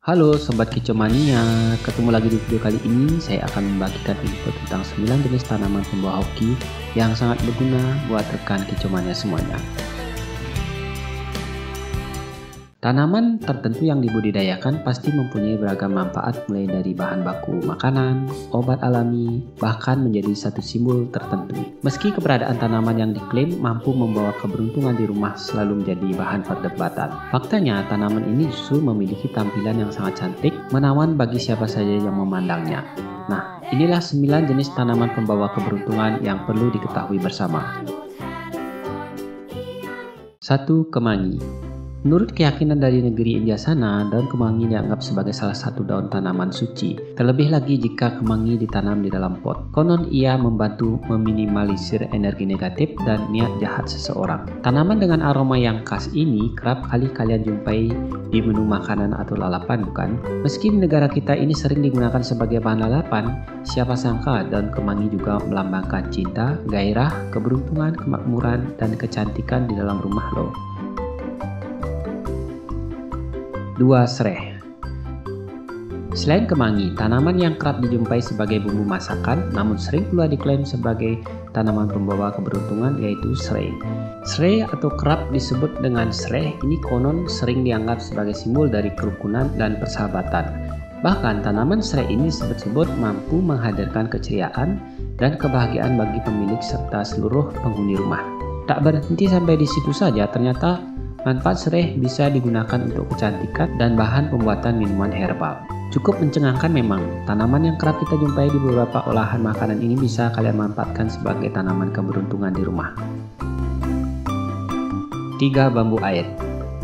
Halo Sobat Kicomania, ketemu lagi di video kali ini. Saya akan membagikan info tentang 9 jenis tanaman pembawa hoki yang sangat berguna buat rekan Kicomania semuanya. Tanaman tertentu yang dibudidayakan pasti mempunyai beragam manfaat, mulai dari bahan baku makanan, obat alami, bahkan menjadi satu simbol tertentu. Meski keberadaan tanaman yang diklaim mampu membawa keberuntungan di rumah selalu menjadi bahan perdebatan. Faktanya, tanaman ini justru memiliki tampilan yang sangat cantik, menawan bagi siapa saja yang memandangnya. Nah, inilah 9 jenis tanaman pembawa keberuntungan yang perlu diketahui bersama. 1. Kemangi. Menurut keyakinan dari negeri India sana, daun kemangi dianggap sebagai salah satu daun tanaman suci. Terlebih lagi jika kemangi ditanam di dalam pot. Konon ia membantu meminimalisir energi negatif dan niat jahat seseorang. Tanaman dengan aroma yang khas ini kerap kali kalian jumpai di menu makanan atau lalapan, bukan? Meski di negara kita ini sering digunakan sebagai bahan lalapan, siapa sangka daun kemangi juga melambangkan cinta, gairah, keberuntungan, kemakmuran, dan kecantikan di dalam rumah loh. 2. Sereh. Selain kemangi, tanaman yang kerap dijumpai sebagai bumbu masakan namun sering pula diklaim sebagai tanaman pembawa keberuntungan yaitu serai. Serai atau kerap disebut dengan sereh ini konon sering dianggap sebagai simbol dari kerukunan dan persahabatan. Bahkan tanaman serai ini disebut-sebut mampu menghadirkan keceriaan dan kebahagiaan bagi pemilik serta seluruh penghuni rumah. Tak berhenti sampai di situ saja, ternyata manfaat serai bisa digunakan untuk kecantikan dan bahan pembuatan minuman herbal. Cukup mencengangkan memang, tanaman yang kerap kita jumpai di beberapa olahan makanan ini bisa kalian manfaatkan sebagai tanaman keberuntungan di rumah. 3. Bambu air.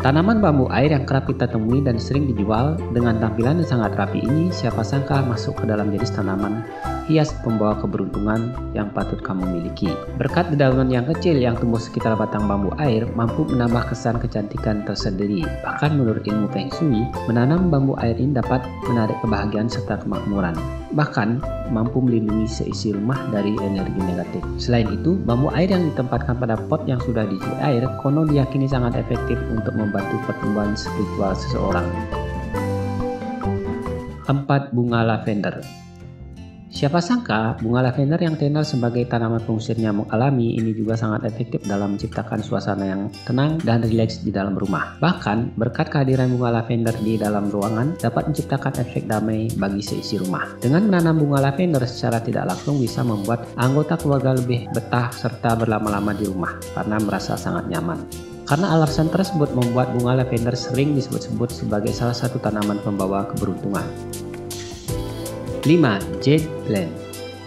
Tanaman bambu air yang kerap kita temui dan sering dijual dengan tampilan yang sangat rapi ini siapa sangka masuk ke dalam jenis tanaman hias pembawa keberuntungan yang patut kamu miliki. Berkat dedaunan yang kecil yang tumbuh sekitar batang bambu air mampu menambah kesan kecantikan tersendiri. Bahkan menurut ilmu Feng Shui, menanam bambu air ini dapat menarik kebahagiaan serta kemakmuran. Bahkan mampu melindungi seisi rumah dari energi negatif. Selain itu, bambu air yang ditempatkan pada pot yang sudah diisi air konon diyakini sangat efektif untuk membantu pertumbuhan spiritual seseorang. 4. Bunga lavender. Siapa sangka bunga lavender yang tenar sebagai tanaman pengusir nyamuk alami ini juga sangat efektif dalam menciptakan suasana yang tenang dan rileks di dalam rumah. Bahkan berkat kehadiran bunga lavender di dalam ruangan dapat menciptakan efek damai bagi seisi rumah. Dengan menanam bunga lavender secara tidak langsung bisa membuat anggota keluarga lebih betah serta berlama-lama di rumah karena merasa sangat nyaman. Karena alasan tersebut membuat bunga lavender sering disebut-sebut sebagai salah satu tanaman pembawa keberuntungan. 5. Jade plant.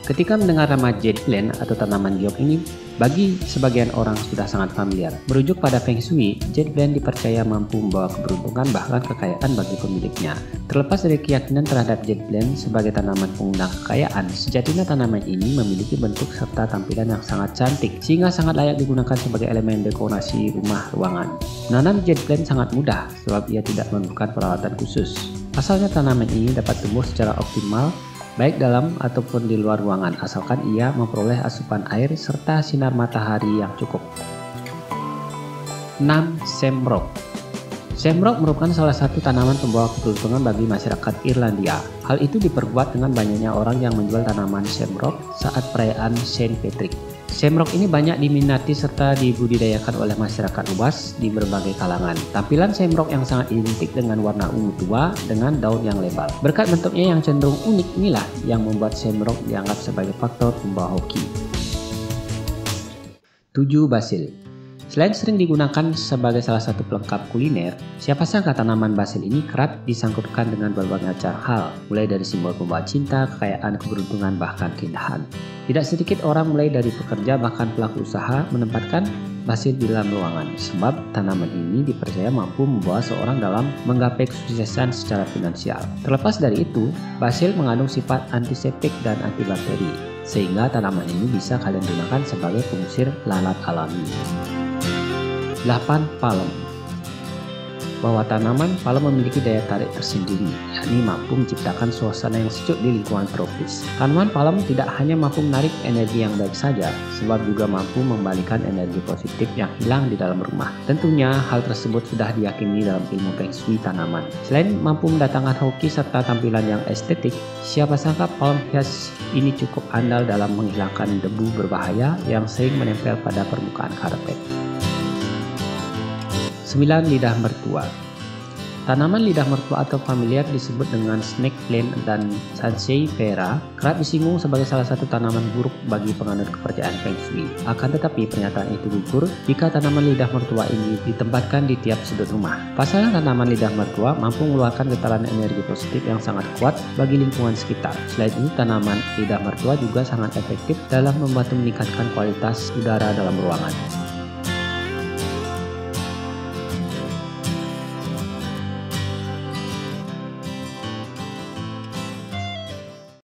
Ketika mendengar nama jade plant atau tanaman giok ini, bagi sebagian orang sudah sangat familiar. Merujuk pada Feng Shui, jade plant dipercaya mampu membawa keberuntungan bahkan kekayaan bagi pemiliknya. Terlepas dari keyakinan terhadap jade plant sebagai tanaman pengundang kekayaan, sejatinya tanaman ini memiliki bentuk serta tampilan yang sangat cantik, sehingga sangat layak digunakan sebagai elemen dekorasi rumah ruangan. Menanam jade plant sangat mudah sebab ia tidak memerlukan perawatan khusus. Asalnya tanaman ini dapat tumbuh secara optimal baik dalam ataupun di luar ruangan asalkan ia memperoleh asupan air serta sinar matahari yang cukup. 6. Shamrock. Shamrock merupakan salah satu tanaman pembawa keberuntungan bagi masyarakat Irlandia. Hal itu diperkuat dengan banyaknya orang yang menjual tanaman shamrock saat perayaan Saint Patrick. Shamrock ini banyak diminati serta dibudidayakan oleh masyarakat luas di berbagai kalangan. Tampilan shamrock yang sangat identik dengan warna ungu tua dengan daun yang lebar. Berkat bentuknya yang cenderung unik inilah yang membuat shamrock dianggap sebagai faktor pembawa hoki. 7. Basil. Selain sering digunakan sebagai salah satu pelengkap kuliner, siapa sangka tanaman basil ini kerap disangkutkan dengan berbagai macam hal, mulai dari simbol pembawa cinta, kekayaan, keberuntungan, bahkan keindahan. Tidak sedikit orang mulai dari pekerja bahkan pelaku usaha menempatkan basil di dalam ruangan, sebab tanaman ini dipercaya mampu membawa seorang dalam menggapai kesuksesan secara finansial. Terlepas dari itu, basil mengandung sifat antiseptik dan antibakteri, sehingga tanaman ini bisa kalian gunakan sebagai pengusir lalat alami. 8. Palem. bahwa tanaman palem memiliki daya tarik tersendiri, yakni mampu menciptakan suasana yang sejuk di lingkungan tropis. Tanaman palem tidak hanya mampu menarik energi yang baik saja, sebab juga mampu membalikan energi positif yang hilang di dalam rumah. Tentunya hal tersebut sudah diyakini dalam ilmu Feng Shui tanaman. Selain mampu mendatangkan hoki serta tampilan yang estetik, siapa sangka palem hias ini cukup andal dalam menghilangkan debu berbahaya yang sering menempel pada permukaan karpet. 9. Lidah mertua. Tanaman lidah mertua atau familiar disebut dengan snake plant dan sansevieria kerap disinggung sebagai salah satu tanaman buruk bagi penganut kepercayaan Feng Shui. Akan tetapi pernyataan itu gugur jika tanaman lidah mertua ini ditempatkan di tiap sudut rumah. Pasalnya tanaman lidah mertua mampu mengeluarkan getaran energi positif yang sangat kuat bagi lingkungan sekitar. Selain itu, tanaman lidah mertua juga sangat efektif dalam membantu meningkatkan kualitas udara dalam ruangan.